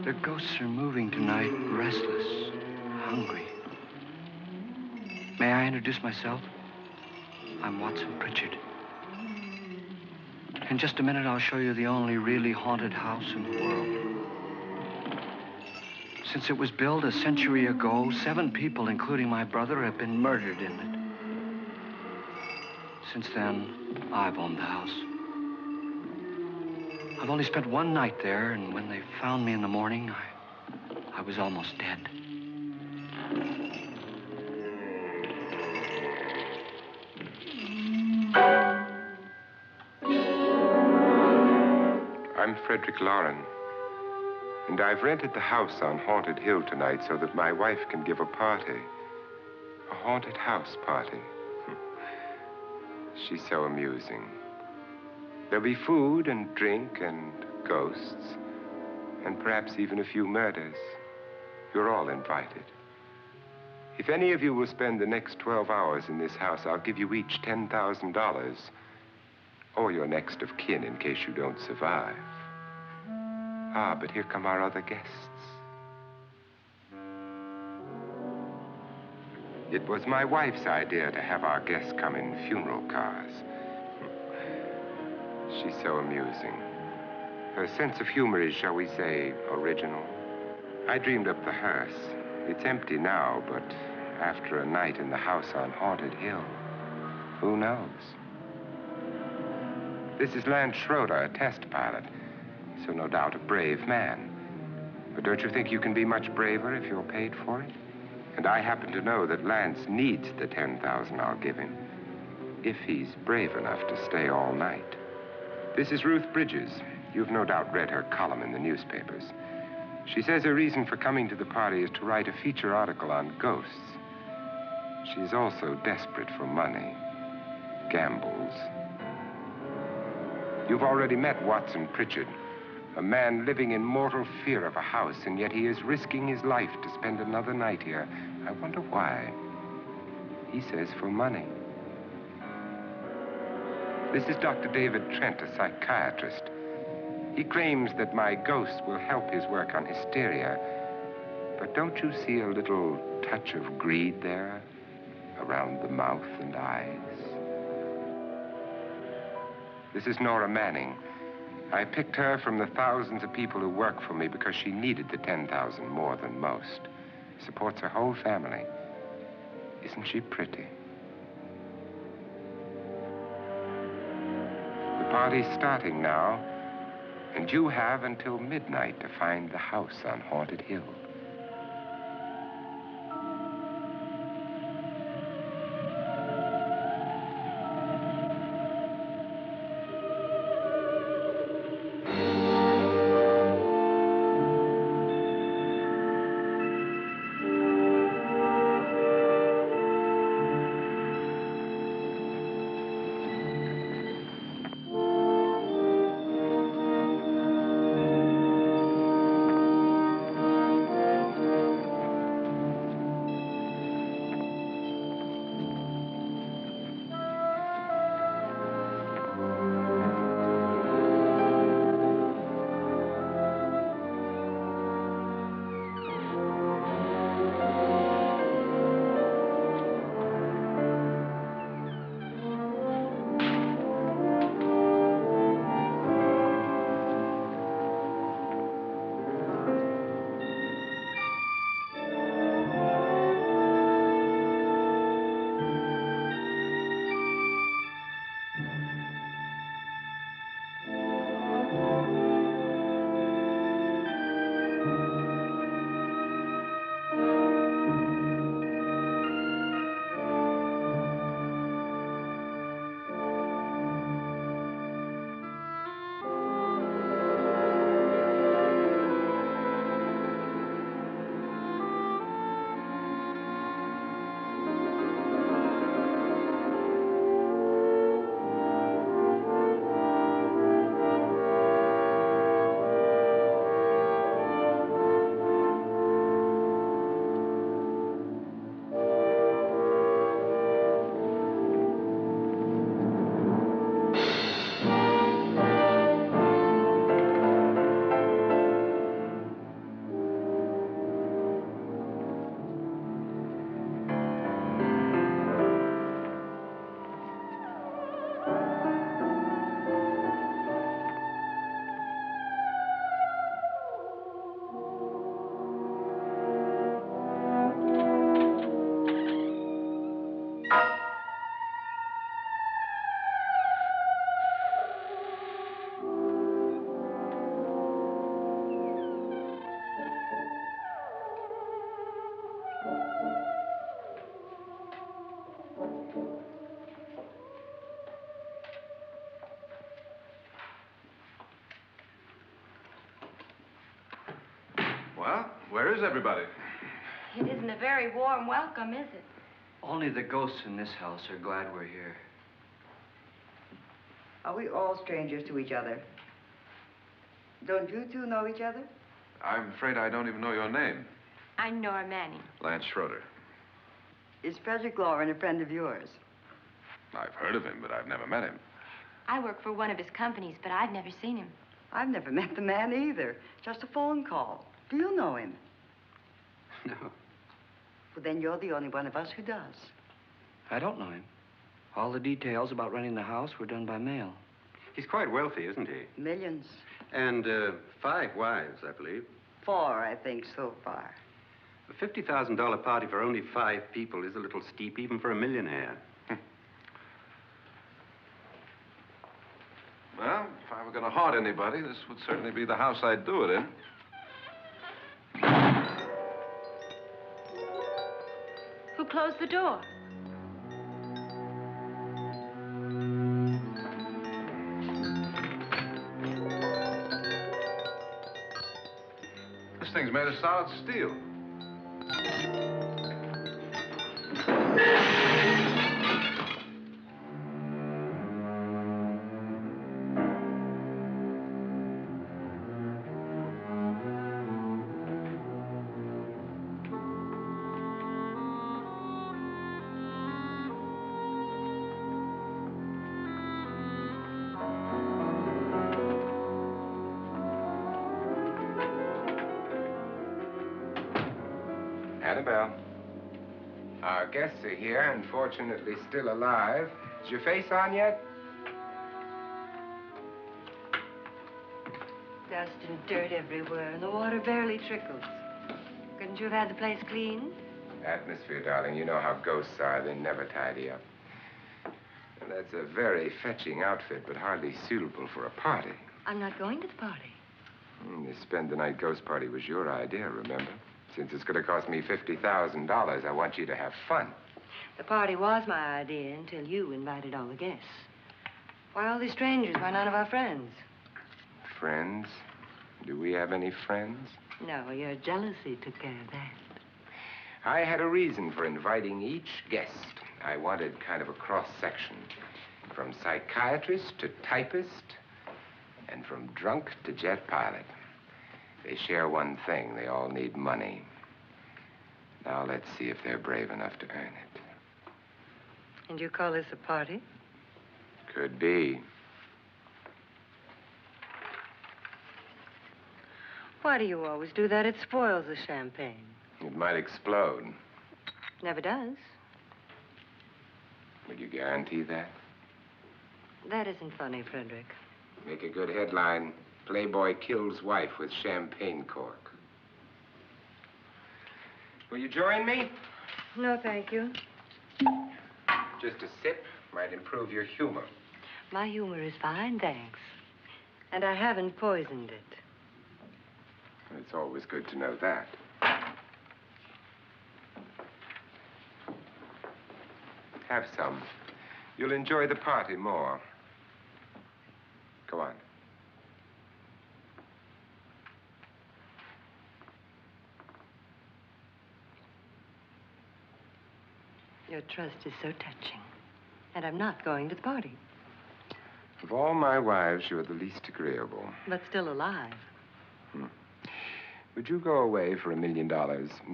The ghosts are moving tonight, restless, hungry. May I introduce myself? I'm Watson Pritchard. In just a minute, I'll show you the only really haunted house in the world. Since it was built a century ago, 7 people, including my brother, have been murdered in it. Since then, I've owned the house. I've only spent one night there, and when they found me in the morning, I was almost dead. I'm Frederick Lauren, and I've rented the house on Haunted Hill tonight so that my wife can give a party. A haunted house party. She's so amusing. There'll be food and drink and ghosts, and perhaps even a few murders. You're all invited. If any of you will spend the next 12 hours in this house, I'll give you each $10,000, or your next of kin in case you don't survive. Ah, but here come our other guests. It was my wife's idea to have our guests come in funeral cars. She's so amusing. Her sense of humor is, shall we say, original. I dreamed up the hearse. It's empty now, but after a night in the house on Haunted Hill, who knows? This is Lance Schroeder, a test pilot, so no doubt a brave man. But don't you think you can be much braver if you're paid for it? And I happen to know that Lance needs the $10,000 I'll give him, if he's brave enough to stay all night. This is Ruth Bridges. You've no doubt read her column in the newspapers. She says her reason for coming to the party is to write a feature article on ghosts. She's also desperate for money, gambles. You've already met Watson Pritchard, a man living in mortal fear of a house, and yet he is risking his life to spend another night here. I wonder why. He says for money. This is Dr. David Trent, a psychiatrist. He claims that my ghost will help his work on hysteria. But don't you see a little touch of greed there around the mouth and eyes? This is Nora Manning. I picked her from the thousands of people who work for me because she needed the $10,000 more than most. Supports her whole family. Isn't she pretty? The party's starting now, and you have until midnight to find the house on Haunted Hill. Well, where is everybody? It isn't a very warm welcome, is it? Only the ghosts in this house are glad we're here. Are we all strangers to each other? Don't you two know each other? I'm afraid I don't even know your name. I'm Nora Manning. Lance Schroeder. Is Frederick Lauren a friend of yours? I've heard of him, but I've never met him. I work for one of his companies, but I've never seen him. I've never met the man either. Just a phone call. Do you know him? No, Well, then you're the only one of us who does. I don't know him. All the details about renting the house were done by mail. He's quite wealthy, isn't he? Millions. And 5 wives, I believe. 4, I think, so far. A $50,000 party for only 5 people is a little steep, even for a millionaire. Well, if I were going to haunt anybody, this would certainly be the house I'd do it in. Who closed the door? This thing's made of solid steel. Annabelle. Our guests are here, unfortunately still alive. Is your face on yet? Dust and dirt everywhere, and the water barely trickles. Couldn't you have had the place cleaned? Atmosphere, darling. You know how ghosts are. They never tidy up. And that's a very fetching outfit, but hardly suitable for a party. I'm not going to the party. The spend-the-night ghost party was your idea, remember? Since it's going to cost me $50,000, I want you to have fun. The party was my idea until you invited all the guests. Why all these strangers? Why none of our friends? Friends? Do we have any friends? No, your jealousy took care of that. I had a reason for inviting each guest. I wanted kind of a cross-section. From psychiatrist to typist, and from drunk to jet pilot. They share one thing. They all need money. Now let's see if they're brave enough to earn it. And you call this a party? Could be. Why do you always do that? It spoils the champagne. It might explode. Never does. Would you guarantee that? That isn't funny, Frederick. Make a good headline. Playboy kills wife with champagne cork. Will you join me? No, thank you. Just a sip might improve your humor. My humor is fine, thanks. And I haven't poisoned it. It's always good to know that. Have some. You'll enjoy the party more. Go on. Your trust is so touching. And I'm not going to the party. Of all my wives, you're the least agreeable. But still alive. Would you go away for $1 million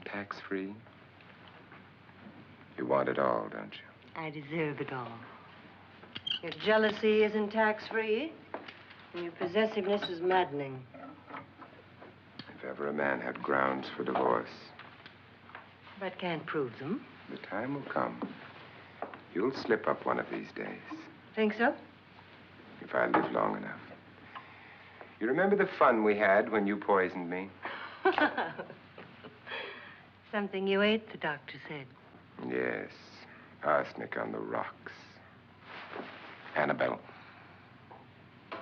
tax-free? You want it all, don't you? I deserve it all. Your jealousy isn't tax-free, and your possessiveness is maddening. If ever a man had grounds for divorce, But can't prove them. the time will come. You'll slip up one of these days, Think so? if I live long enough. You remember the fun we had when you poisoned me? Something you ate, the doctor said. Yes, arsenic on the rocks. Annabelle,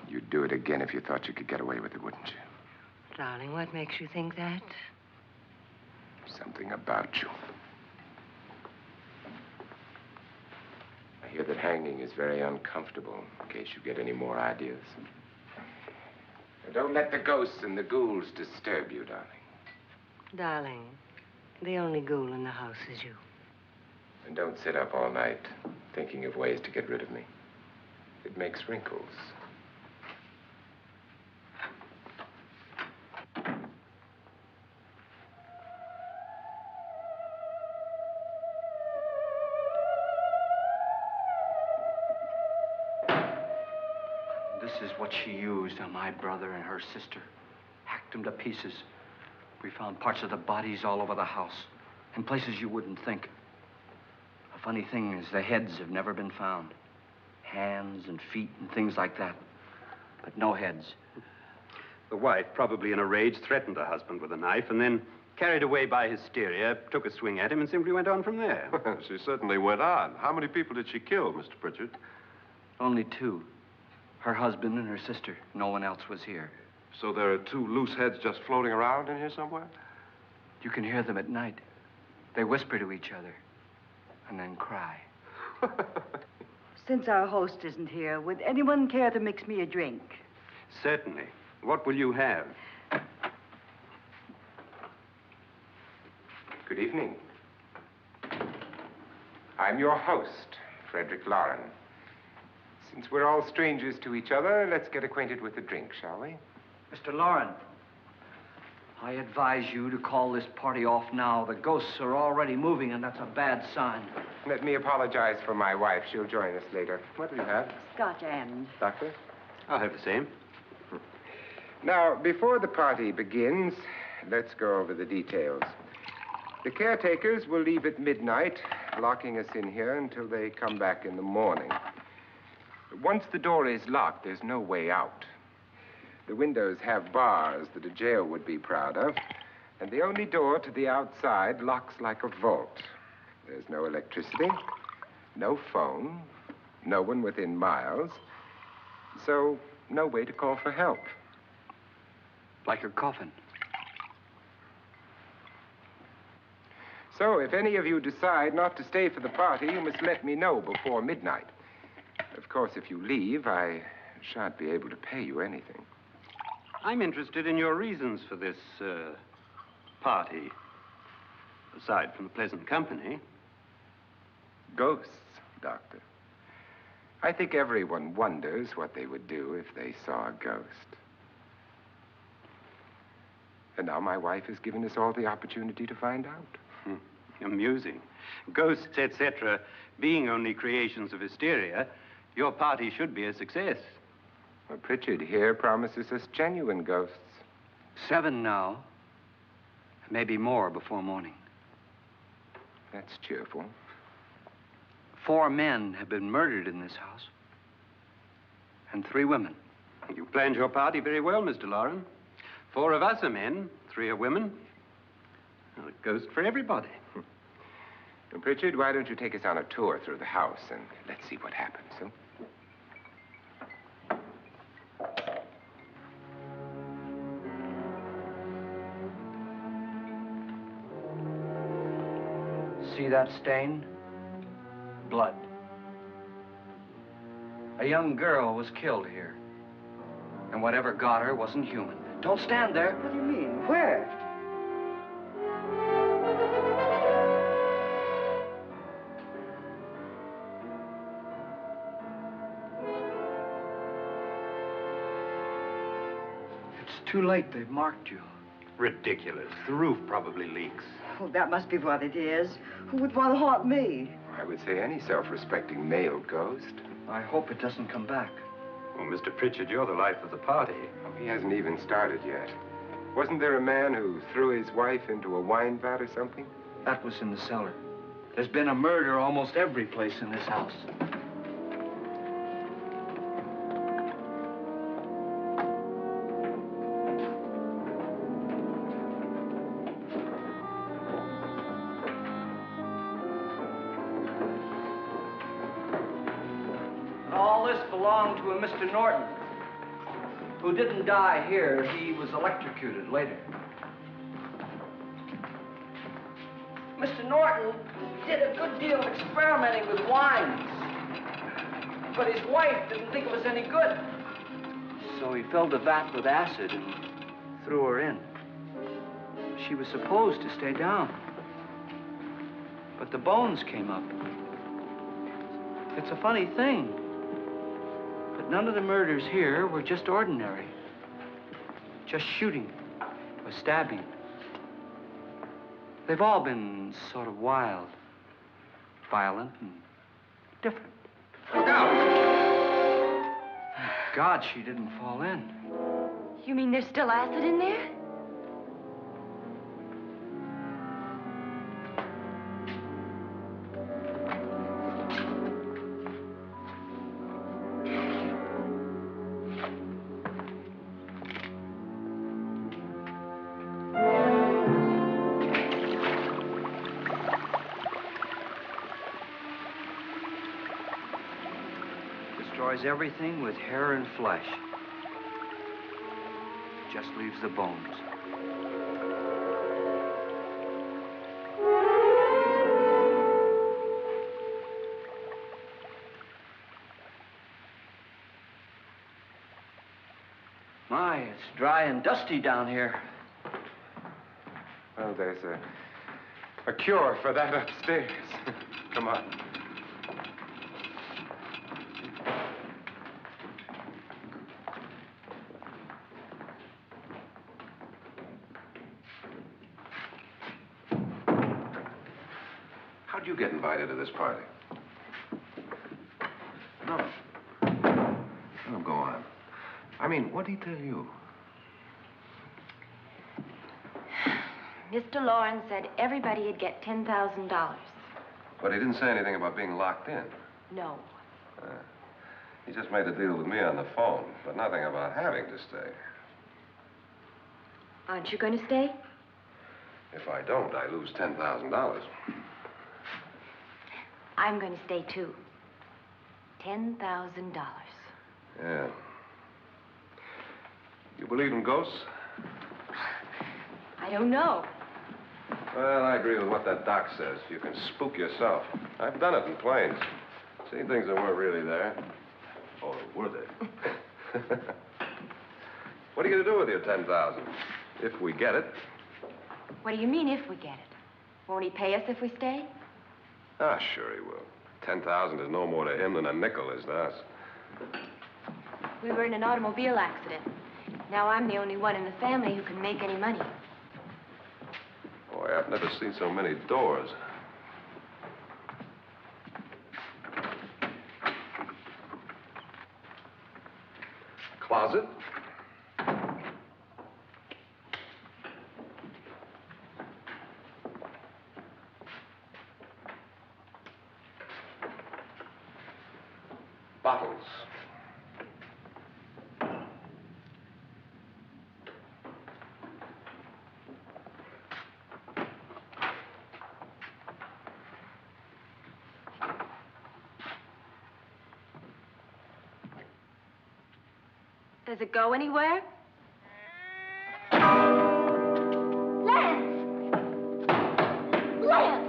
you'd do it again if you thought you could get away with it, wouldn't you? Darling, what makes you think that? Something about you. I hear that hanging is very uncomfortable, in case you get any more ideas. Now, don't let the ghosts and the ghouls disturb you, darling. Darling, the only ghoul in the house is you. And don't sit up all night thinking of ways to get rid of me. It makes wrinkles. This is what she used on my brother and her sister. Hacked them to pieces. We found parts of the bodies all over the house, in places you wouldn't think. The funny thing is the heads have never been found. Hands and feet and things like that. But no heads. The wife, probably in a rage, threatened her husband with a knife and then, carried away by hysteria, took a swing at him and simply went on from there. She certainly went on. How many people did she kill, Mr. Pritchard? Only two. Her husband and her sister. No one else was here. So there are two loose heads just floating around in here somewhere? You can hear them at night. They whisper to each other and then cry. Since our host isn't here, would anyone care to mix me a drink? Certainly. What will you have? Good evening. I'm your host, Frederick Lauren. Since we're all strangers to each other, let's get acquainted with a drink, shall we? Mr. Lauren, I advise you to call this party off now. The ghosts are already moving, and that's a bad sign. Let me apologize for my wife. She'll join us later. What do you have? Scotch and. Doctor? I'll have the same. Now, before the party begins, let's go over the details. The caretakers will leave at midnight, locking us in here until they come back in the morning. Once the door is locked, there's no way out. The windows have bars that a jail would be proud of, and the only door to the outside locks like a vault. There's no electricity, no phone, no one within miles, so no way to call for help. Like a coffin. So if any of you decide not to stay for the party, you must let me know before midnight. Of course, if you leave, I shan't be able to pay you anything. I'm interested in your reasons for this, party. Aside from the pleasant company. Ghosts, Doctor. I think everyone wonders what they would do if they saw a ghost. And now my wife has given us all the opportunity to find out. Amusing. Ghosts, etc., being only creations of hysteria, your party should be a success. Well, Pritchard here promises us genuine ghosts. 7 now. Maybe more before morning. That's cheerful. 4 men have been murdered in this house. And 3 women. You planned your party very well, Mr. Lauren. 4 of us are men, 3 are women. Well, a ghost for everybody. Well, Pritchard, why don't you take us on a tour through the house and let's see what happens, huh? See that stain? Blood. A young girl was killed here. And whatever got her wasn't human. Don't stand there. What do you mean? Where? It's too late. They've marked you. Ridiculous. The roof probably leaks. Oh, that must be what it is. Who would want to haunt me? I would say any self-respecting male ghost. I hope it doesn't come back. Well, Mr. Pritchard, you're the life of the party. Oh, he hasn't even started yet. Wasn't there a man who threw his wife into a wine vat or something? That was in the cellar. There's been a murder almost every place in this house. All this belonged to a Mr. Norton, who didn't die here. He was electrocuted later. Mr. Norton did a good deal of experimenting with wines, but his wife didn't think it was any good. So he filled the vat with acid and threw her in. She was supposed to stay down. But the bones came up. It's a funny thing, but none of the murders here were just ordinary. Just shooting or stabbing. They've all been sort of wild, violent, and different. Look out! Thank God she didn't fall in. You mean there's still acid in there? Destroys everything with hair and flesh. Just leaves the bones. My, it's dry and dusty down here. Well, there's a cure for that upstairs. Come on. How'd you get invited to this party? No. No, go on. I mean, what did he tell you? Mr. Lawrence said everybody'd get $10,000. But he didn't say anything about being locked in. No. He just made a deal with me on the phone, but nothing about having to stay. Aren't you going to stay? If I don't, I lose $10,000. I'm going to stay, too. $10,000. Yeah. You believe in ghosts? I don't know. Well, I agree with what that doc says. You can spook yourself. I've done it in planes. Seen things that weren't really there. Or were they? What are you going to do with your $10,000? If we get it. What do you mean, if we get it? Won't he pay us if we stay? Ah, sure he will. 10,000 is no more to him than a nickel is to us. We were in an automobile accident. Now I'm the only one in the family who can make any money. Boy, I've never seen so many doors. Closet? Bottles. Does it go anywhere? Lance! Lance!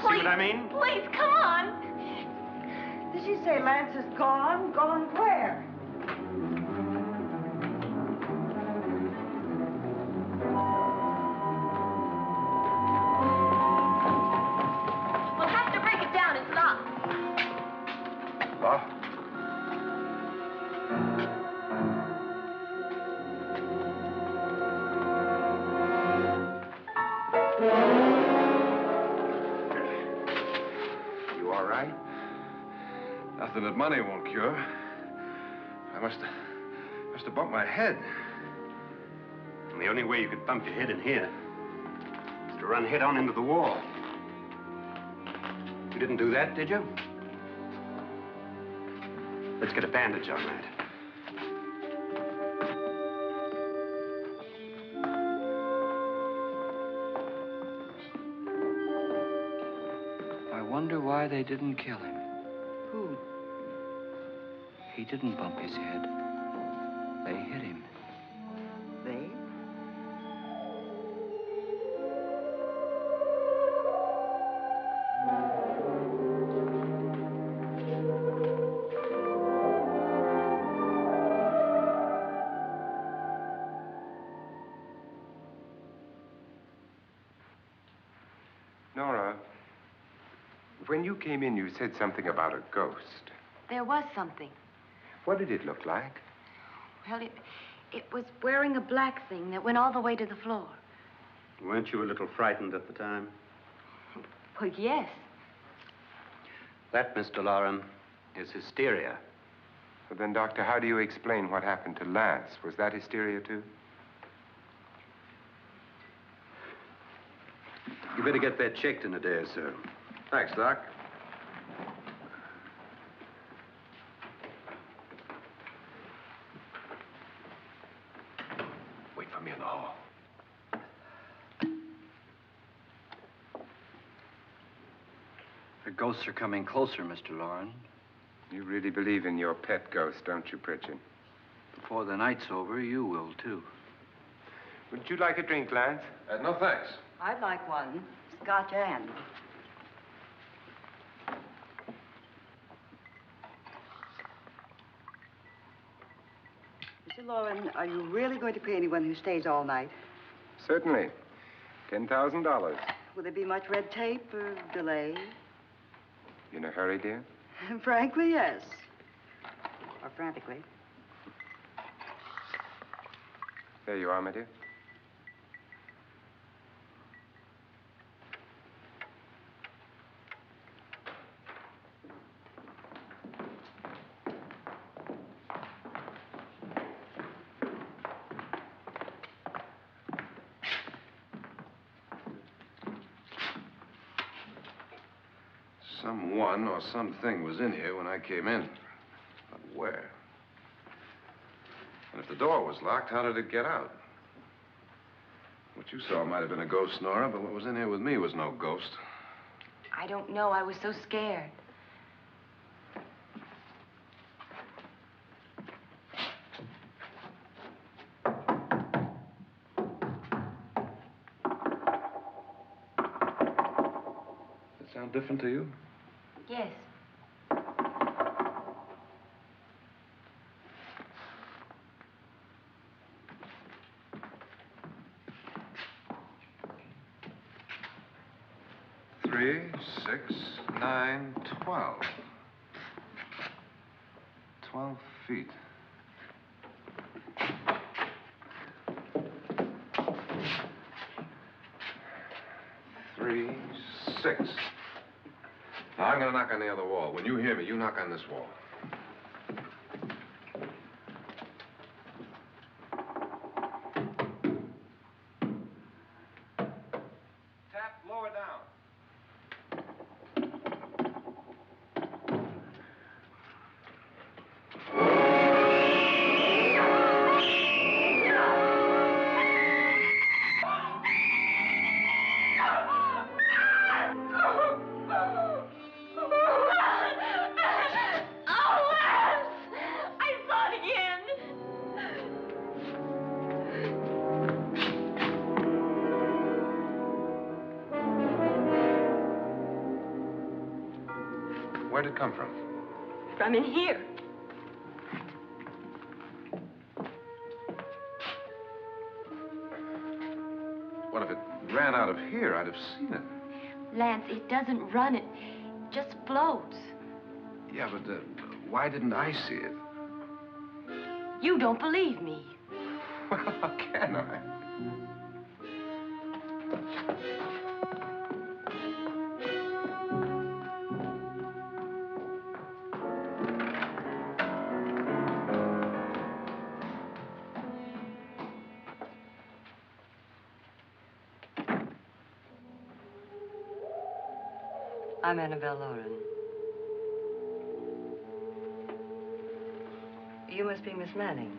See what I mean? Please, come on. Did she say Lance is gone? Gone where? We'll have to break it down. It's locked. Locked? You all right? Nothing that money won't cure. I must have bumped my head. And the only way you could bump your head in here is to run head on into the wall. You didn't do that, did you? Let's get a bandage on that. I wonder why they didn't kill him. Who? He didn't bump his head. They hit him. They? Nora, when you came in, you said something about a ghost. There was something. What did it look like? Well, it was wearing a black thing that went all the way to the floor. Weren't you a little frightened at the time? Well, yes. That, Mr. Loren, is hysteria. Well, then, Doctor, how do you explain what happened to Lance? Was that hysteria, too? You better get that checked in a day or so. Thanks, Doc. Wait for me in the hall. The ghosts are coming closer, Mr. Loren. You really believe in your pet ghost, don't you, Pritchard? Before the night's over, you will, too. Would you like a drink, Lance? No, thanks. I'd like one. Scotch and. Mr. Loren, are you really going to pay anyone who stays all night? Certainly. $10,000. Will there be much red tape or delay? You in a hurry, dear? Frankly, yes. Or frantically. There you are, my dear. Someone or something was in here when I came in. But where? And if the door was locked, how did it get out? What you saw might have been a ghost, Nora, but what was in here with me was no ghost. I don't know. I was so scared. Does it sound different to you? Yes. Three, 6, 9, 12. 12 feet. Three, 6. Now, I'm going to knock on the other wall. When you hear me, you knock on this wall. Tap lower down. Where'd it come from? From in here. What if it ran out of here? I'd have seen it. Lance, it doesn't run. It just floats. Yeah, but why didn't I see it? You don't believe me. Well, how can I? I'm Annabelle Lauren. You must be Miss Manning.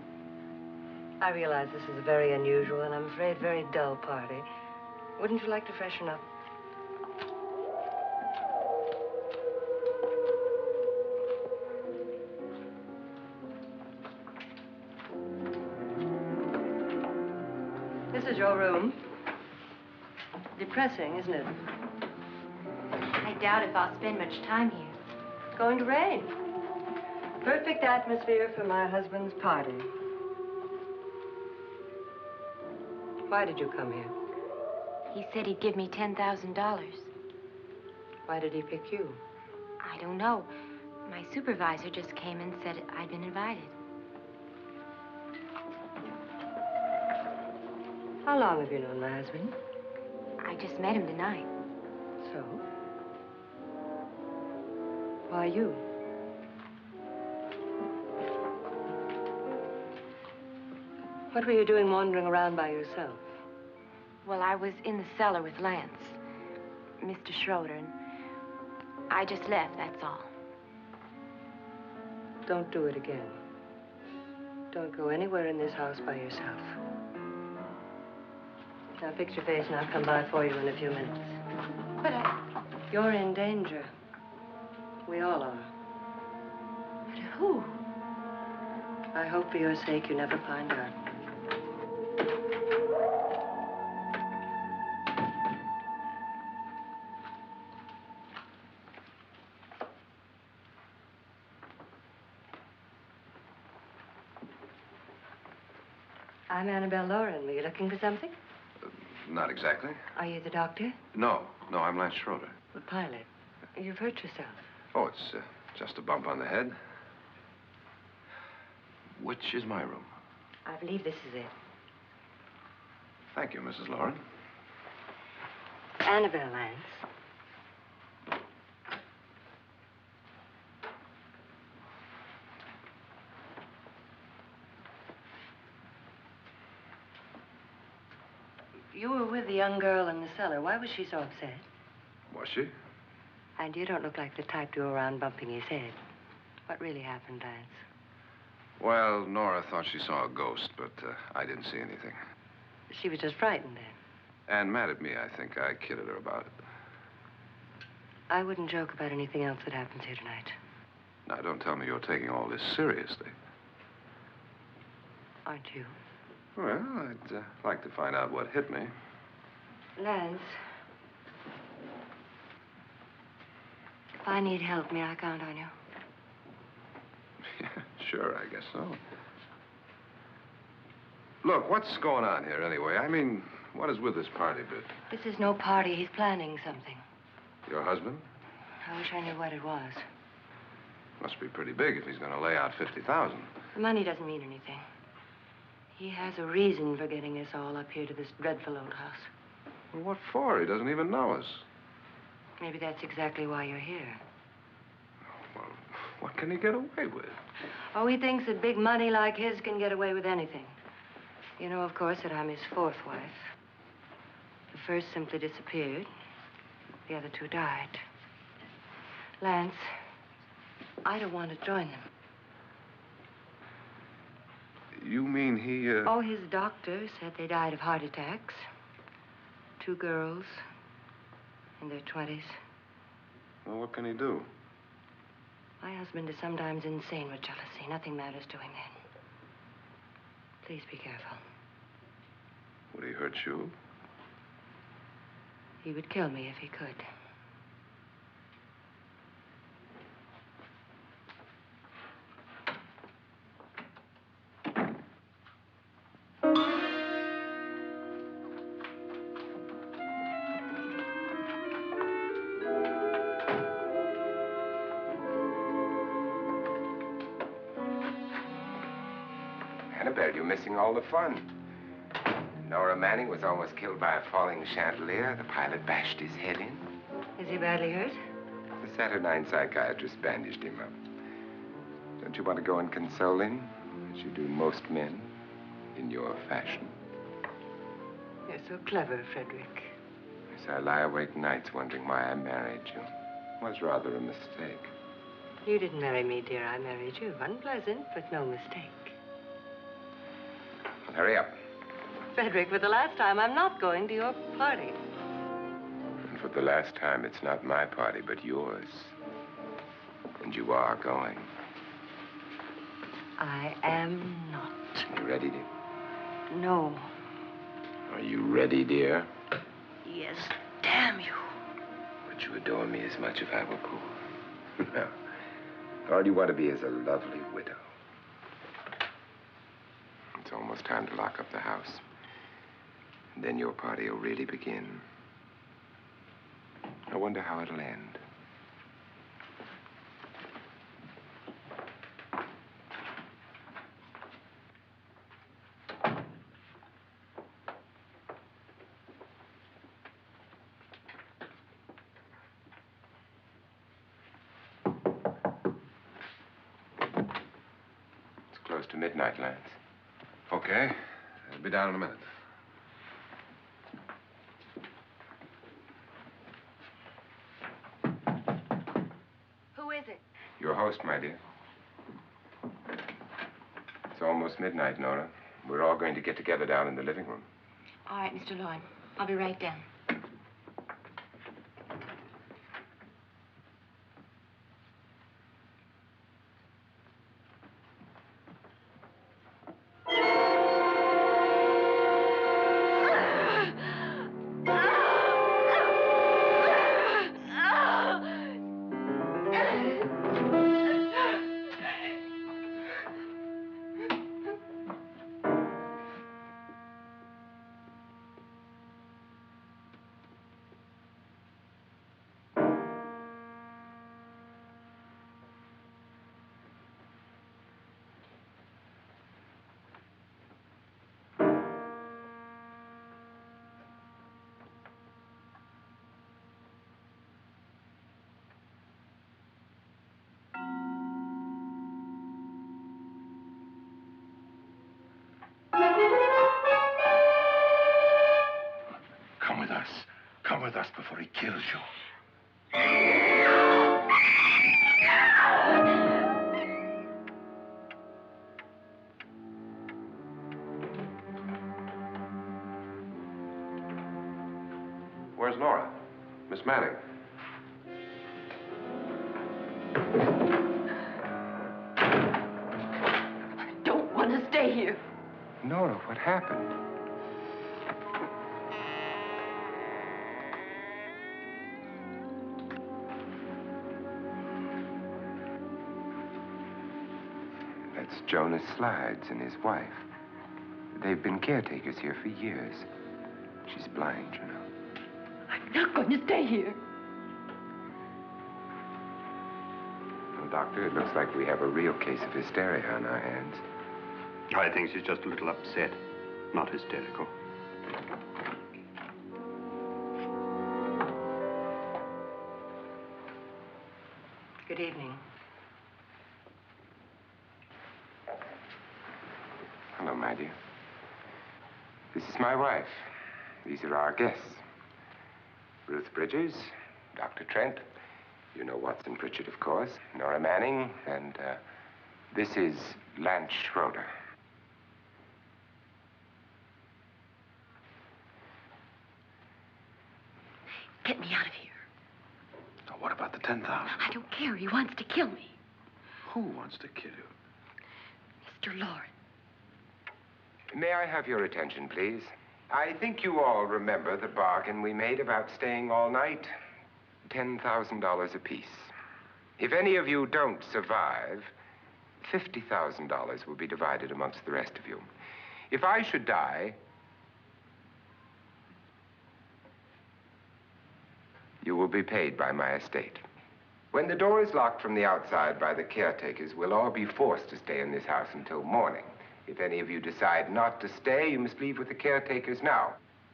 I realize this is a very unusual and I'm afraid very dull party. Wouldn't you like to freshen up? This is your room. Depressing, isn't it? I doubt if I'll spend much time here. It's going to rain. Perfect atmosphere for my husband's party. Why did you come here? He said he'd give me $10,000. Why did he pick you? I don't know. My supervisor just came and said I'd been invited. How long have you known my husband? I just met him tonight. So? Why you? What were you doing wandering around by yourself? Well, I was in the cellar with Lance, Mr. Schroeder, and I just left, that's all. Don't do it again. Don't go anywhere in this house by yourself. Now fix your face and I'll come by for you in a few minutes. But You're in danger. We all are. but who? I hope for your sake you never find out. I'm Annabelle Lauren. Were you looking for something? Not exactly. Are you the doctor? No, I'm Lance Schroeder. The pilot. You've hurt yourself. Oh, it's just a bump on the head. Which is my room? I believe this is it. Thank you, Mrs. Lauren. Annabelle Lance. You were with the young girl in the cellar. Why was she so upset? Was she? And you don't look like the type to go around bumping his head. What really happened, Lance? Well, Nora thought she saw a ghost, but I didn't see anything. She was just frightened then. And mad at me, I think. I kidded her about it. I wouldn't joke about anything else that happens here tonight. Now, don't tell me you're taking all this seriously. Aren't you? Well, I'd like to find out what hit me. Lance. If I need help, may I count on you? Yeah, sure, I guess so. Look, what's going on here anyway? I mean, what is with this party bit? This is no party. He's planning something. Your husband? I wish I knew what it was. Must be pretty big if he's going to lay out 50,000. The money doesn't mean anything. He has a reason for getting us all up here to this dreadful old house. Well, what for? He doesn't even know us. Maybe that's exactly why you're here. Well, what can he get away with? Oh, he thinks that big money like his can get away with anything. You know, of course, that I'm his fourth wife. The first simply disappeared. The other two died. Lance, I don't want to join them. You mean he, Oh, his doctor said they died of heart attacks. 2 girls in their 20s. Well, what can he do? My husband is sometimes insane with jealousy. Nothing matters to him then. Please be careful. Would he hurt you? He would kill me if he could. Annabelle, you're missing all the fun. Nora Manning was almost killed by a falling chandelier. The pilot bashed his head in. Is he badly hurt? The Saturnine psychiatrist bandaged him up. Don't you want to go and console him, as you do most men, in your fashion? You're so clever, Frederick. Yes, I lie awake nights wondering why I married you. was rather a mistake. You didn't marry me, dear. I married you. Unpleasant, but no mistake. Well, hurry up. Frederick, for the last time, I'm not going to your party. And for the last time, it's not my party, but yours. And you are going. I am not. You ready, dear? No. Are you ready, dear? Yes, damn you. Would you adore me as much if I were poor? No. All you want to be is a lovely widow. It's almost time to lock up the house. And then your party will really begin. I wonder how it'll end. Close to midnight, Lance. Okay. I'll be down in a minute. Who is it? Your host, my dear. It's almost midnight, Nora. We're all going to get together down in the living room. All right, Mr. Lloyd. I'll be right down. Come with us before he kills you. Where's Nora? Miss Manning. I don't want to stay here. Nora, what happened? That's Jonas Slides and his wife. They've been caretakers here for years. She's blind, you know. I'm not going to stay here. Well, Doctor, it looks like we have a real case of hysteria on our hands. I think she's just a little upset, not hysterical. Good evening. Hello, my dear. This is my wife. These are our guests. Ruth Bridges, Dr. Trent. You know Watson Pritchard, of course. Nora Manning, and this is Lance Schroeder. Get me out of here. Now, what about the 10,000? I don't care. He wants to kill me. Who wants to kill you? Mr. Lawrence. May I have your attention, please? I think you all remember the bargain we made about staying all night. $10,000 apiece. If any of you don't survive, $50,000 will be divided amongst the rest of you. If I should die, you will be paid by my estate. When the door is locked from the outside by the caretakers, we'll all be forced to stay in this house until morning. If any of you decide not to stay, you must leave with the caretakers now.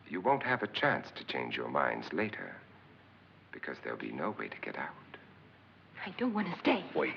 You won't have a chance to change your minds later, because there'll be no way to get out. I don't want to stay. Wait.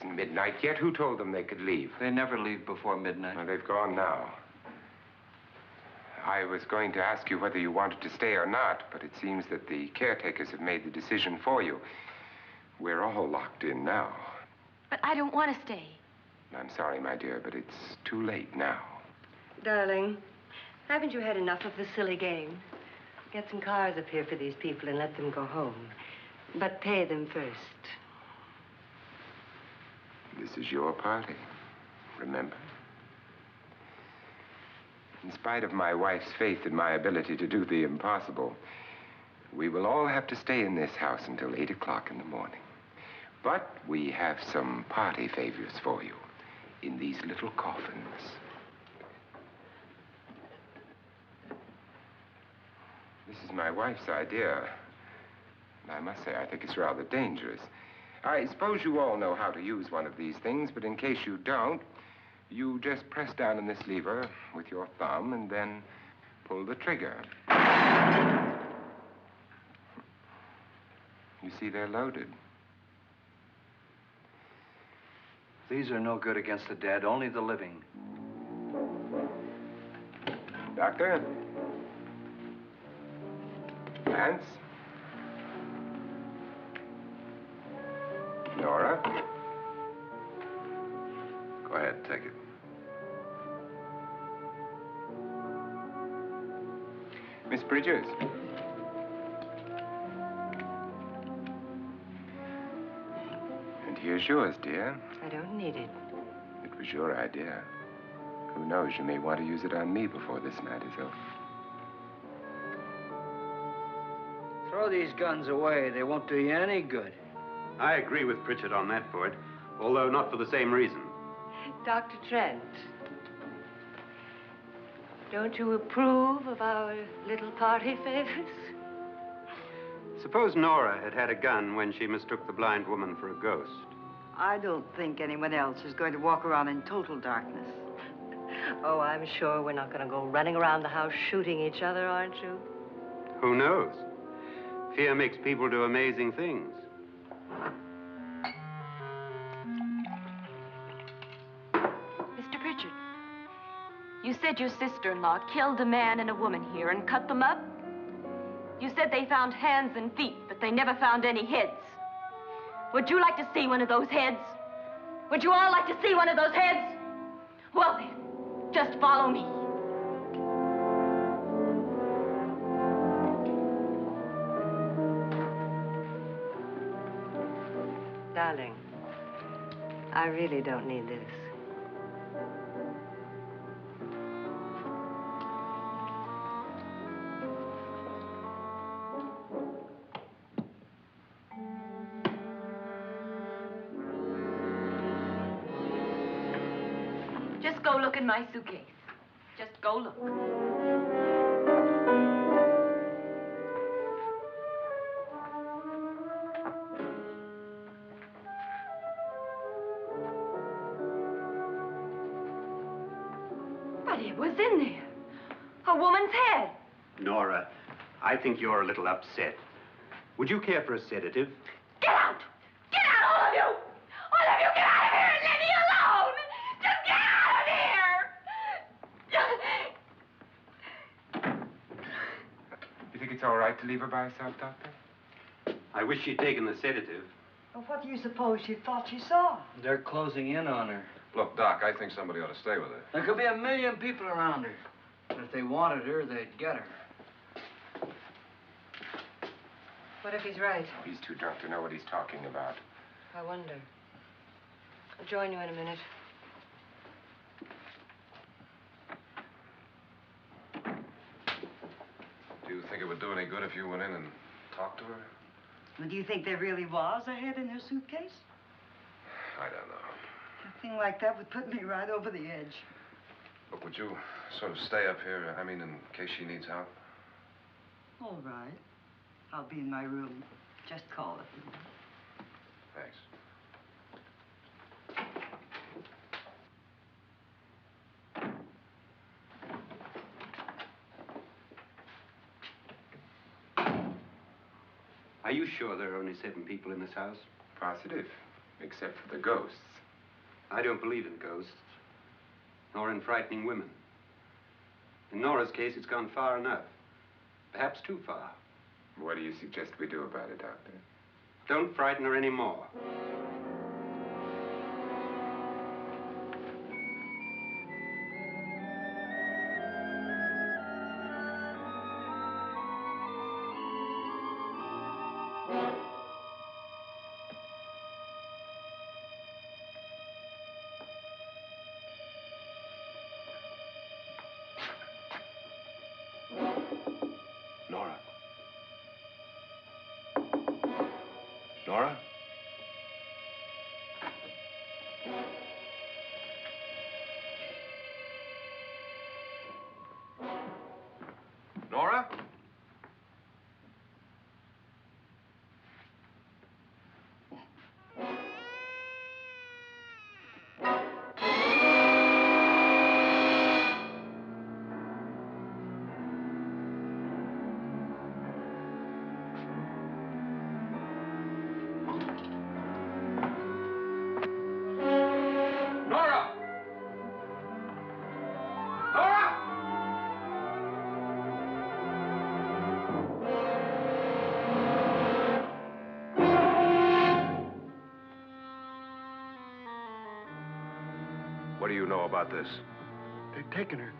isn't midnight yet. Who told them they could leave? They never leave before midnight. Well, they've gone now. I was going to ask you whether you wanted to stay or not, but it seems that the caretakers have made the decision for you. We're all locked in now. But I don't want to stay. I'm sorry, my dear, but it's too late now. Darling, haven't you had enough of the silly game? Get some cars up here for these people and let them go home. But pay them first. This is your party, remember? In spite of my wife's faith in my ability to do the impossible, we will all have to stay in this house until 8 o'clock in the morning. But we have some party favors for you in these little coffins. This is my wife's idea. And I must say, I think it's rather dangerous. I suppose you all know how to use one of these things, but in case you don't, you just press down on this lever with your thumb and then pull the trigger. You see, they're loaded. These are no good against the dead, only the living. Doctor? Lance? Nora? Go ahead, take it. Miss Bridges? And here's yours, dear. I don't need it. It was your idea. Who knows, you may want to use it on me before this night is over. Throw these guns away. They won't do you any good. I agree with Pritchard on that point, although not for the same reason. Dr. Trent, don't you approve of our little party favors? Suppose Nora had had a gun when she mistook the blind woman for a ghost. I don't think anyone else is going to walk around in total darkness. Oh, I'm sure we're not going to go running around the house shooting each other, aren't you? Who knows? Fear makes people do amazing things. Mr. Pritchard, you said your sister-in-law killed a man and a woman here and cut them up? You said they found hands and feet, but they never found any heads. Would you like to see one of those heads? Would you all like to see one of those heads? Well, then, just follow me. Darling, I really don't need this. Just go look in my suitcase. Just go look. But it was in there. A woman's head. Nora, I think you're a little upset. Would you care for a sedative? Get out! Get out, all of you! All of you, get out of here and leave me alone! Just get out of here! You think it's all right to leave her by herself, Doctor? I wish she'd taken the sedative. Well, what do you suppose she thought she saw? They're closing in on her. Look, Doc, I think somebody ought to stay with her. There could be 1 million people around her. But if they wanted her, they'd get her. What if he's right? He's too drunk to know what he's talking about. I wonder. I'll join you in a minute. Do you think it would do any good if you went in and talked to her? Well, do you think there really was a head in her suitcase? I don't know. A thing like that would put me right over the edge. Look, would you sort of stay up here, I mean, in case she needs help? All right. I'll be in my room. Just call it. Thanks. Are you sure there are only 7 people in this house? Positive. Except for the ghosts. I don't believe in ghosts, nor in frightening women. In Nora's case, it's gone far enough. Perhaps too far. What do you suggest we do about it, Doctor? Don't frighten her anymore. Nora? Nora? Nora? Nora! Nora! What do you know about this? They've taken her.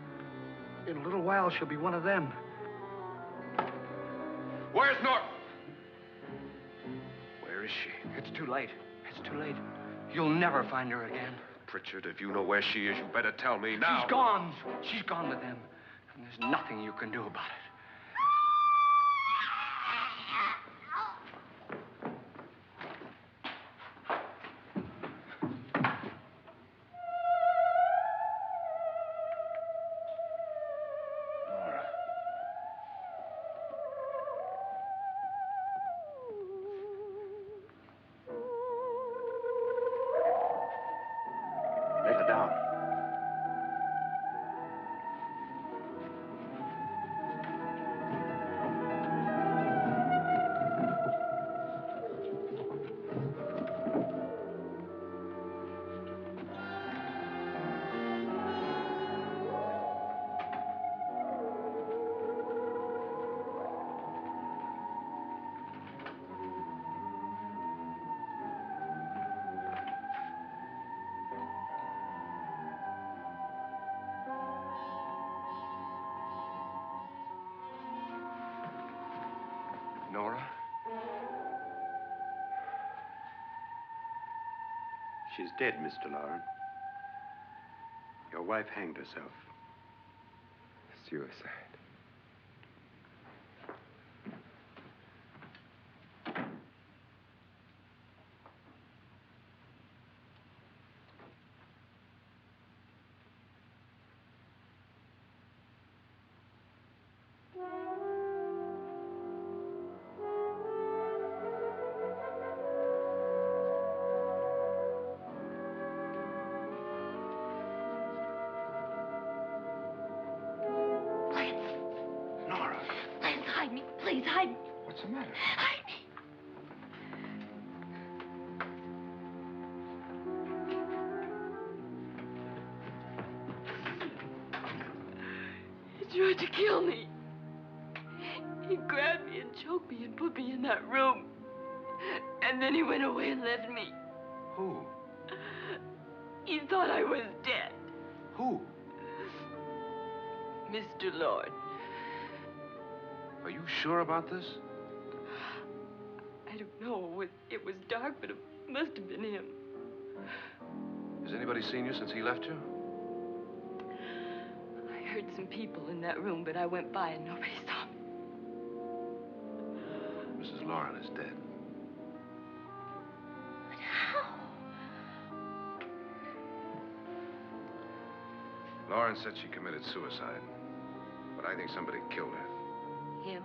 In a little while, she'll be one of them. Where's Nora? Where is she? It's too late. It's too late. You'll never find her again. Pritchard, if you know where she is, you better tell me now. She's gone. She's gone with them. And there's nothing you can do about it. Nora. Let her down. Nora? She's dead, Mr. Lauren. Your wife hanged herself. Suicide. Nora, Lance, hide me. Please, hide me. what's the matter? Hide me. He tried to kill me. He grabbed me and choked me and put me in that room. And then he went away and left me. Who? He thought I was dead. Who? Mr. Lord. Are you sure about this? I don't know. It was dark, but it must have been him. Has anybody seen you since he left you? I heard some people in that room, but I went by and nobody saw me. Mrs. Lauren is dead. But how? Lauren said she committed suicide, but I think somebody killed her. Him?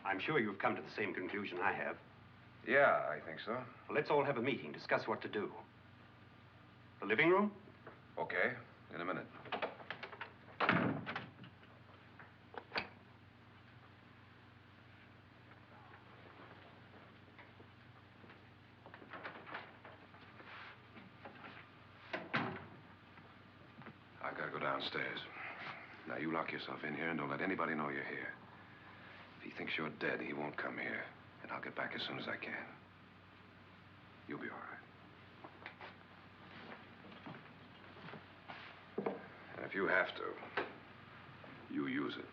I'm sure you've come to the same conclusion I have. Yeah, I think so. Well, let's all have a meeting, discuss what to do. The living room? Okay, in a minute. I've got to go downstairs. Now, you lock yourself in here and don't let anybody know you're here. If he thinks you're dead, he won't come here. And I'll get back as soon as I can. You'll be all right. And if you have to, you use it.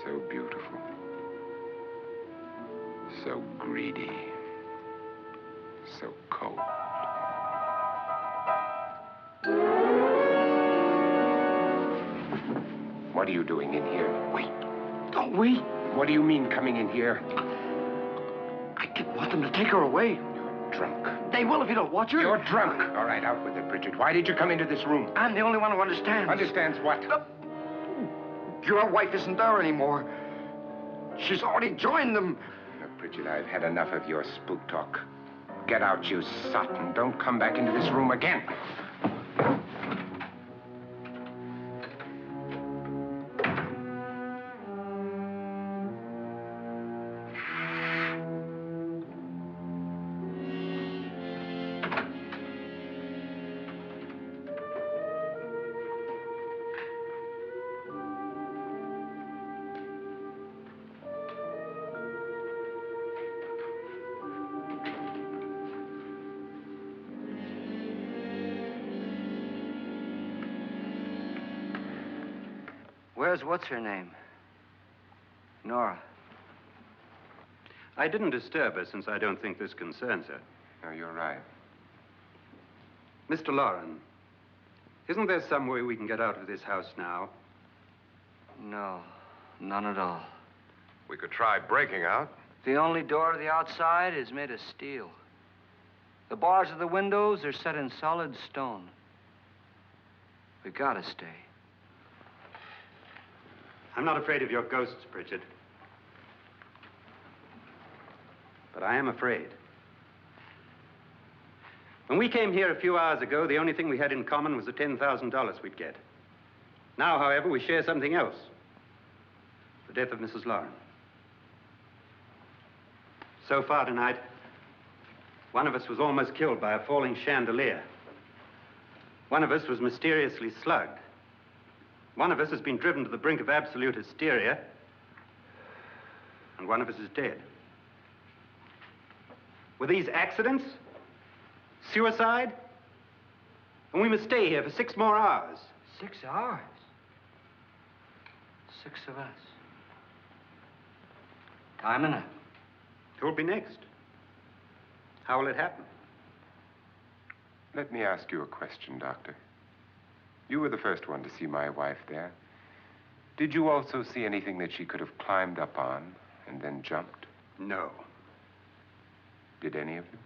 So beautiful. So greedy. So cold. What are you doing in here? Wait. Don't wait. What do you mean coming in here? I didn't want them to take her away. You're drunk. They will if you don't watch her. You're drunk. All right, out with it, Bridget. Why did you come into this room? I'm the only one who understands. Understands what? Your wife isn't there anymore. She's already joined them. Bridget, I've had enough of your spook talk. Get out, you sot, and don't come back into this room again. Where's what's-her-name? Nora. I didn't disturb her since I don't think this concerns her. No, you're right. Mr. Loren, isn't there some way we can get out of this house now? No, none at all. We could try breaking out. The only door to the outside is made of steel. The bars of the windows are set in solid stone. We gotta stay. I'm not afraid of your ghosts, Bridget. But I am afraid. When we came here a few hours ago, the only thing we had in common was the $10,000 we'd get. Now, however, we share something else. The death of Mrs. Loren. So far tonight, one of us was almost killed by a falling chandelier. One of us was mysteriously slugged. One of us has been driven to the brink of absolute hysteria, and one of us is dead. Were these accidents? Suicide? And we must stay here for 6 more hours. 6 hours? 6 of us. Time enough. Who'll be next? How will it happen? Let me ask you a question, Doctor. You were the first one to see my wife there. Did you also see anything that she could have climbed up on and then jumped? No. Did any of you?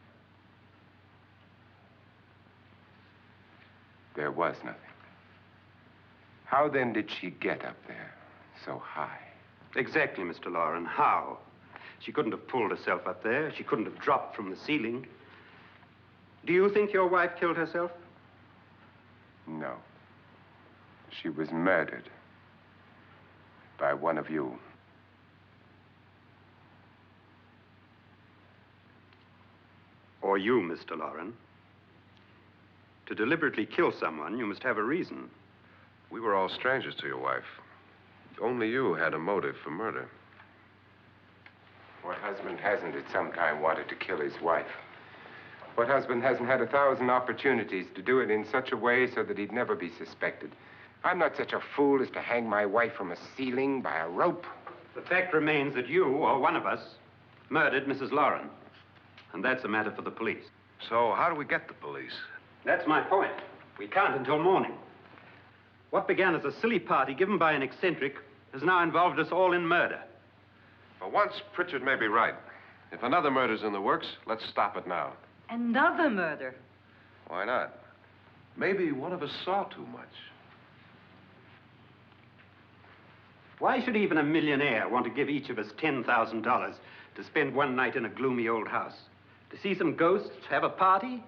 There was nothing. How then did she get up there so high? Exactly, Mr. Loren. How? She couldn't have pulled herself up there. She couldn't have dropped from the ceiling. Do you think your wife killed herself? No. She was murdered by one of you. Or you, Mr. Loren. To deliberately kill someone, you must have a reason. We were all strangers to your wife. Only you had a motive for murder. What husband hasn't at some time wanted to kill his wife? What husband hasn't had 1,000 opportunities to do it in such a way so that he'd never be suspected? I'm not such a fool as to hang my wife from a ceiling by a rope. The fact remains that you, or one of us, murdered Mrs. Lauren. And that's a matter for the police. So how do we get the police? That's my point. We can't until morning. What began as a silly party given by an eccentric has now involved us all in murder. For once, Pritchard may be right. If another murder's in the works, let's stop it now. Another murder. Why not? Maybe one of us saw too much. Why should even a millionaire want to give each of us $10,000 to spend one night in a gloomy old house? To see some ghosts, have a party?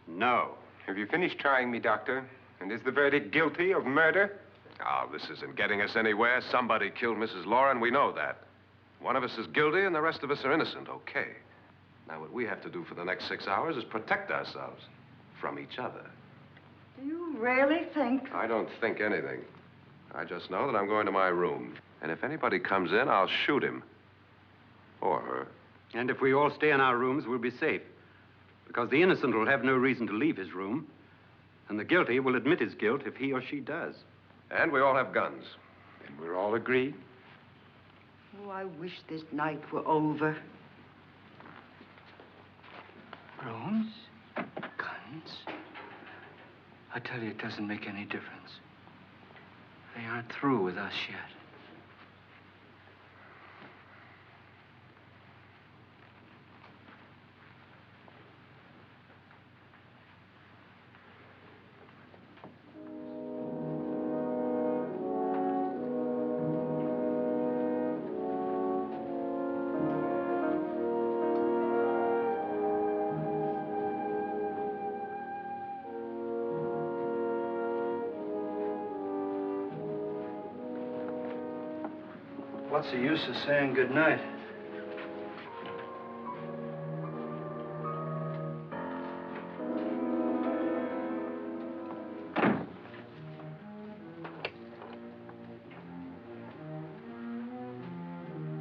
No. Have you finished trying me, Doctor? And is the verdict guilty of murder? Oh, this isn't getting us anywhere. Somebody killed Mrs. Lauren, we know that. One of us is guilty and the rest of us are innocent, okay. Now, what we have to do for the next 6 hours is protect ourselves from each other. Do you really think? I don't think anything. I just know that I'm going to my room. And if anybody comes in, I'll shoot him. Or her. And if we all stay in our rooms, we'll be safe. Because the innocent will have no reason to leave his room. And the guilty will admit his guilt if he or she does. And we all have guns. And we're all agreed? Oh, I wish this night were over. Rooms? Guns? I tell you, it doesn't make any difference. They aren't through with us yet. What's the use of saying good night?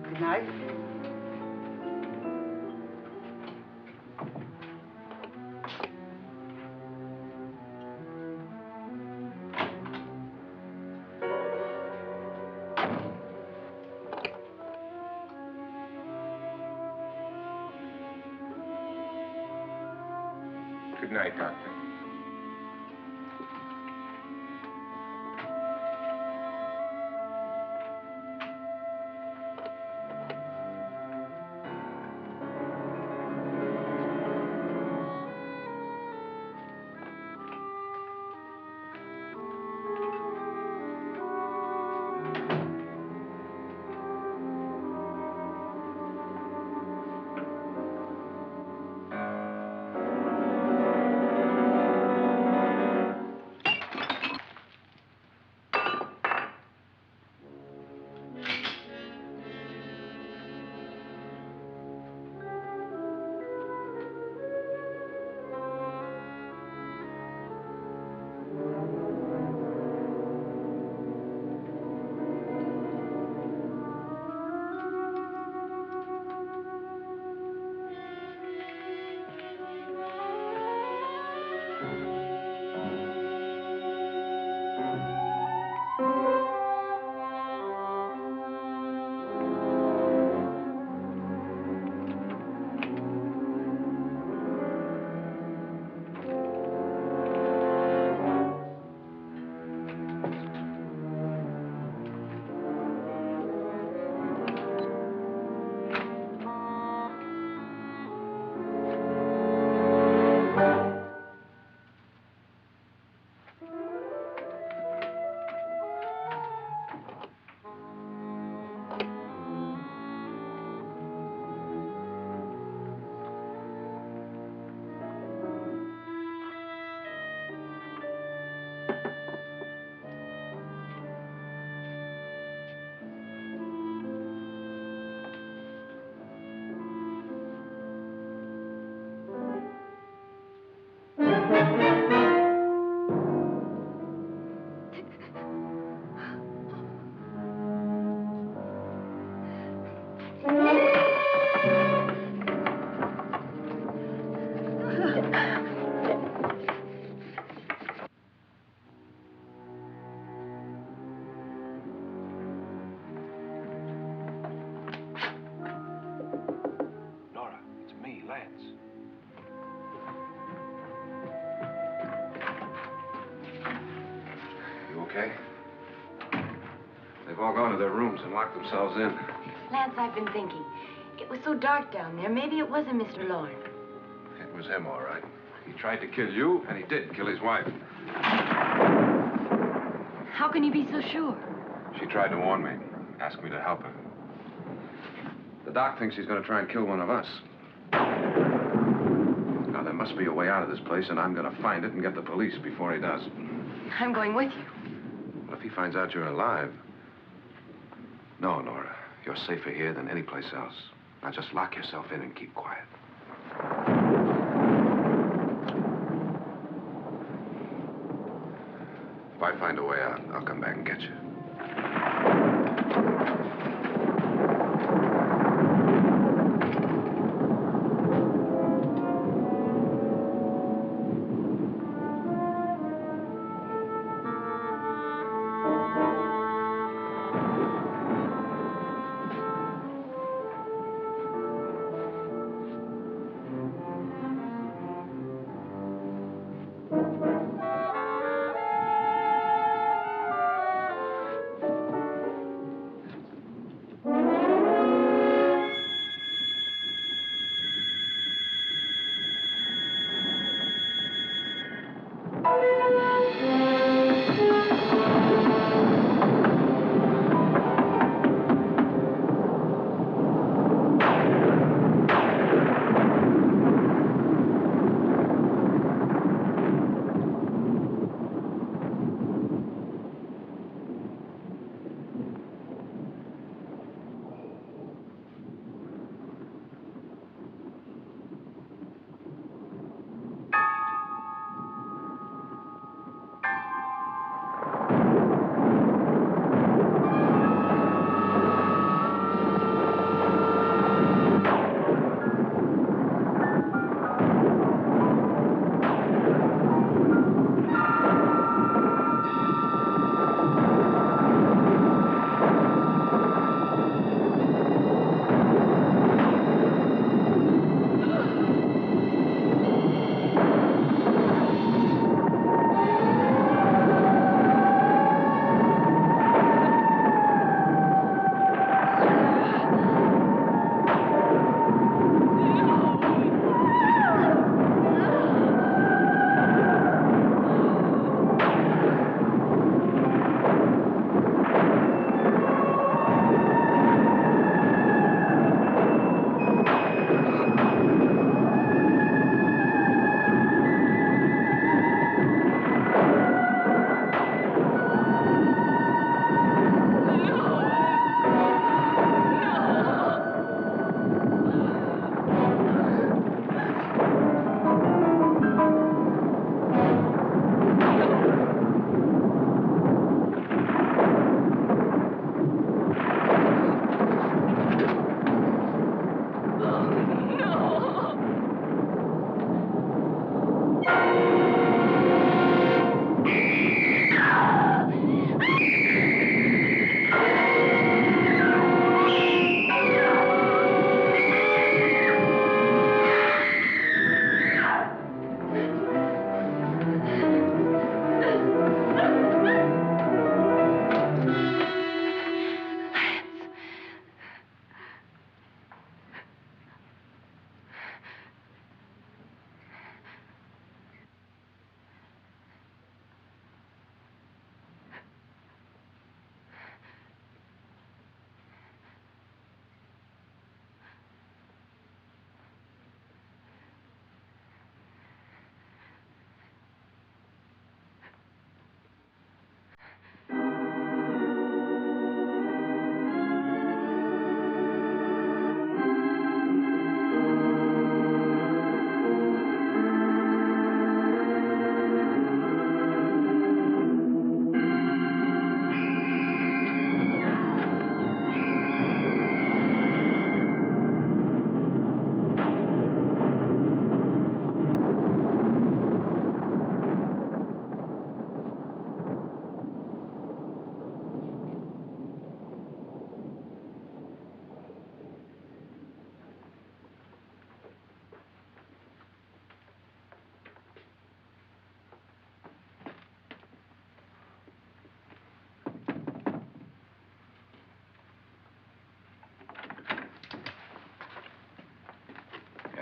Good night. Good night, Doctor. Lance. You okay? They've all gone to their rooms and locked themselves in. Lance, I've been thinking. It was so dark down there. Maybe it wasn't Mr. Lorne. It was him, all right. He tried to kill you, and he did kill his wife. How can you be so sure? She tried to warn me, asked me to help her. The doc thinks he's going to try and kill one of us. Now, there must be a way out of this place, and I'm going to find it and get the police before he does. I'm going with you. Well, if he finds out you're alive... No, Nora. You're safer here than any place else. Now, just lock yourself in and keep quiet. If I find a way out, I'll come back and get you.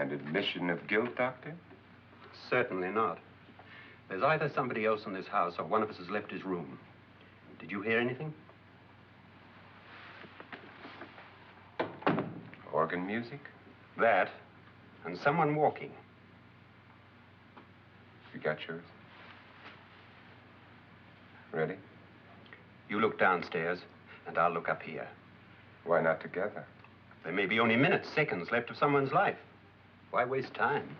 An admission of guilt, Doctor? Certainly not. There's either somebody else in this house or one of us has left his room. Did you hear anything? Organ music? That, and someone walking. You got yours? Ready? You look downstairs, and I'll look up here. Why not together? There may be only minutes, seconds left of someone's life. Why waste time?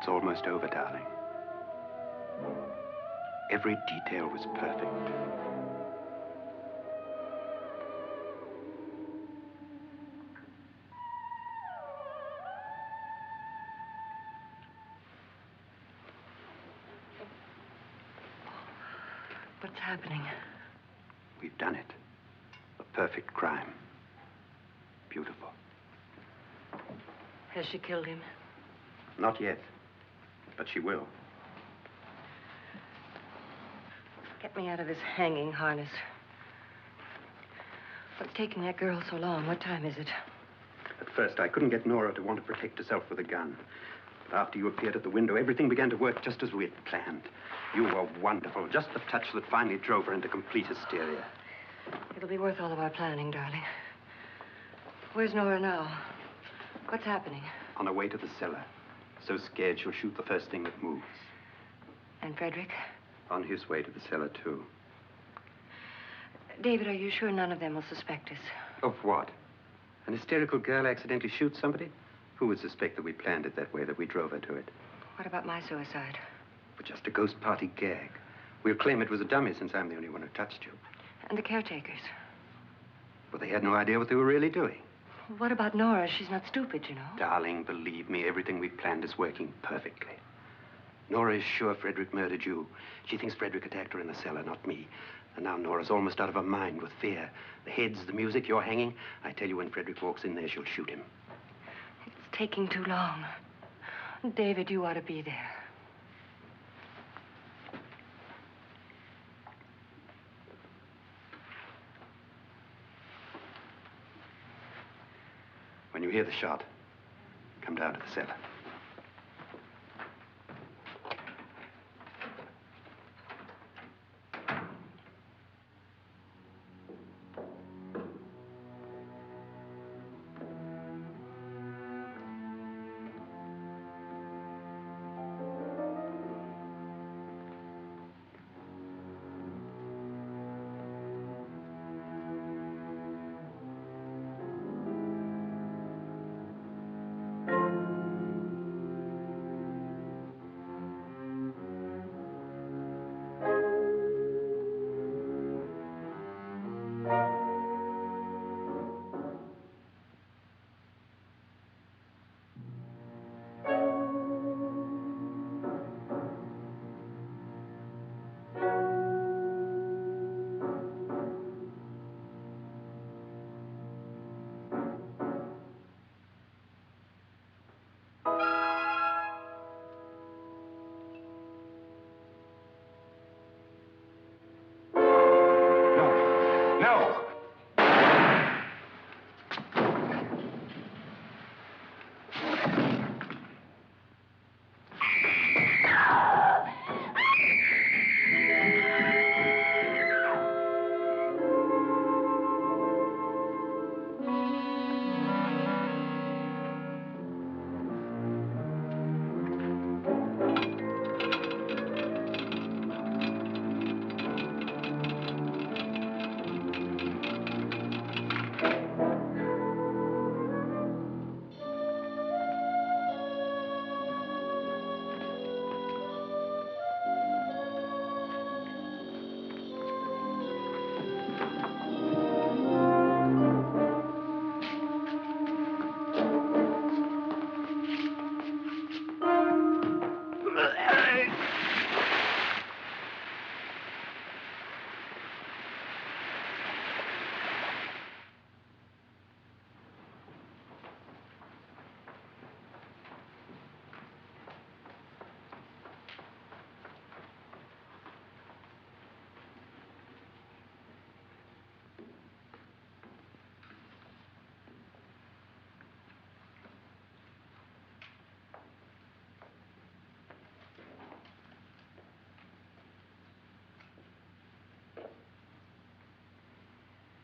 It's almost over, darling. Every detail was perfect. What's happening? We've done it. A perfect crime. Beautiful. Has she killed him? Not yet, but she will. Get me out of this hanging harness. What's taking that girl so long? What time is it? At first, I couldn't get Nora to want to protect herself with a gun. But after you appeared at the window, everything began to work just as we had planned. You were wonderful. Just the touch that finally drove her into complete hysteria. It'll be worth all of our planning, darling. Where's Nora now? What's happening? On her way to the cellar. So scared she'll shoot the first thing that moves. And Frederick? On his way to the cellar, too. David, are you sure none of them will suspect us? Of what? An hysterical girl accidentally shoots somebody? Who would suspect that we planned it that way, that we drove her to it? What about my suicide? But just a ghost party gag. We'll claim it was a dummy since I'm the only one who touched you. And the caretakers? Well, they had no idea what they were really doing. What about Nora? She's not stupid, you know. Darling, believe me, everything we've planned is working perfectly. Nora is sure Frederick murdered you. She thinks Frederick attacked her in the cellar, not me. And now Nora's almost out of her mind with fear. The heads, the music, you're hanging. I tell you, when Frederick walks in there, she'll shoot him. It's taking too long. David, you ought to be there. When you hear the shot, come down to the cellar.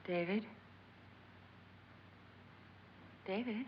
David? David?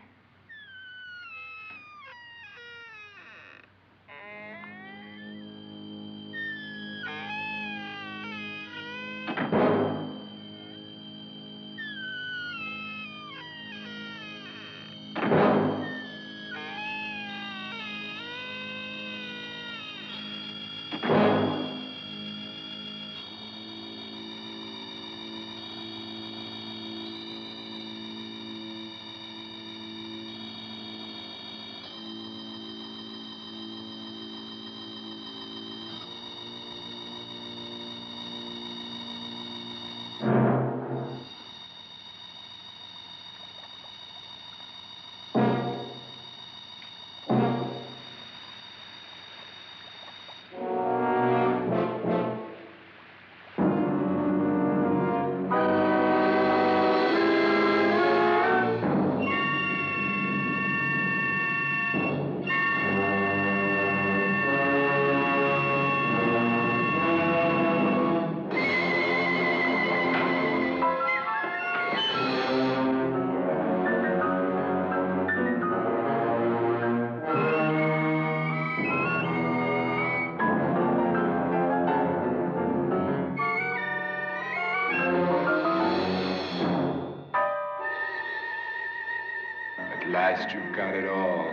At last you've got it all.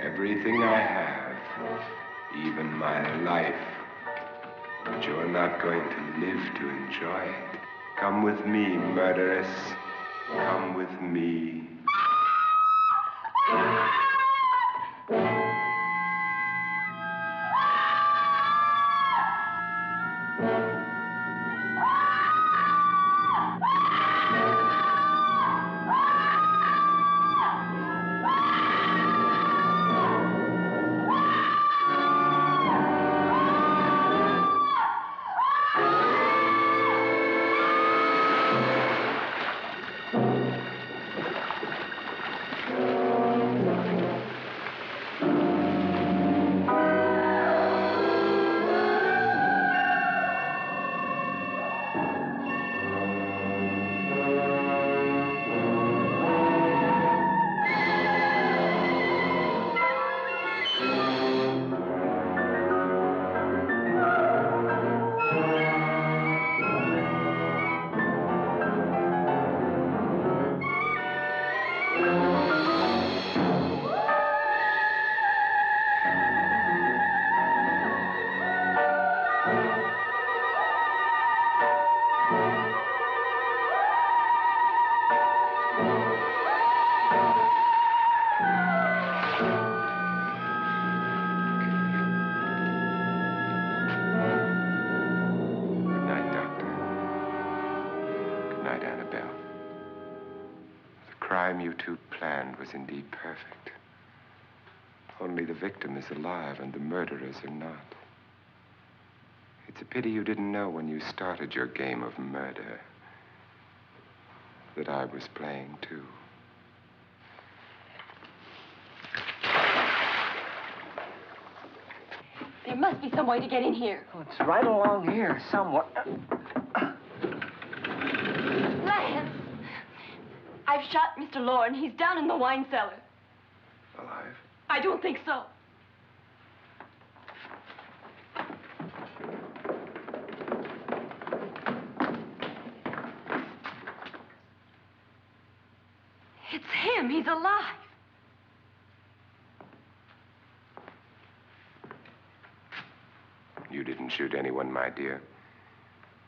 Everything I have. Even my life. But you're not going to live to enjoy it. Come with me, murderess. Come with me. You two planned was indeed perfect. Only the victim is alive and the murderers are not. It's a pity you didn't know when you started your game of murder that I was playing too. There must be some way to get in here. Oh, it's right along here somewhere. Lance! I've shot Mr. Loren. He's down in the wine cellar. Alive? I don't think so. It's him. He's alive. You didn't shoot anyone, my dear.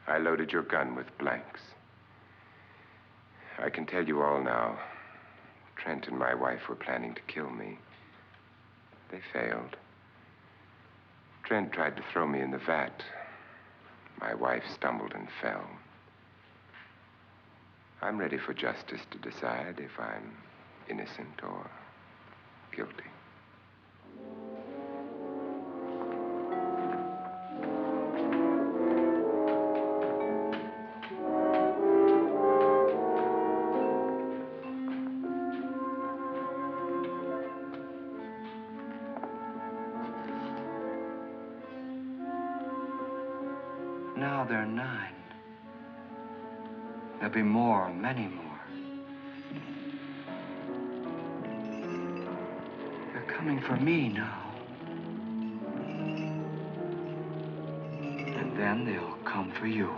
I loaded your gun with blanks. I can tell you all now. Trent and my wife were planning to kill me. They failed. Trent tried to throw me in the vat. My wife stumbled and fell. I'm ready for justice to decide if I'm innocent or guilty. Now they're 9. There'll be more, many more. They're coming for me now. And then they'll come for you.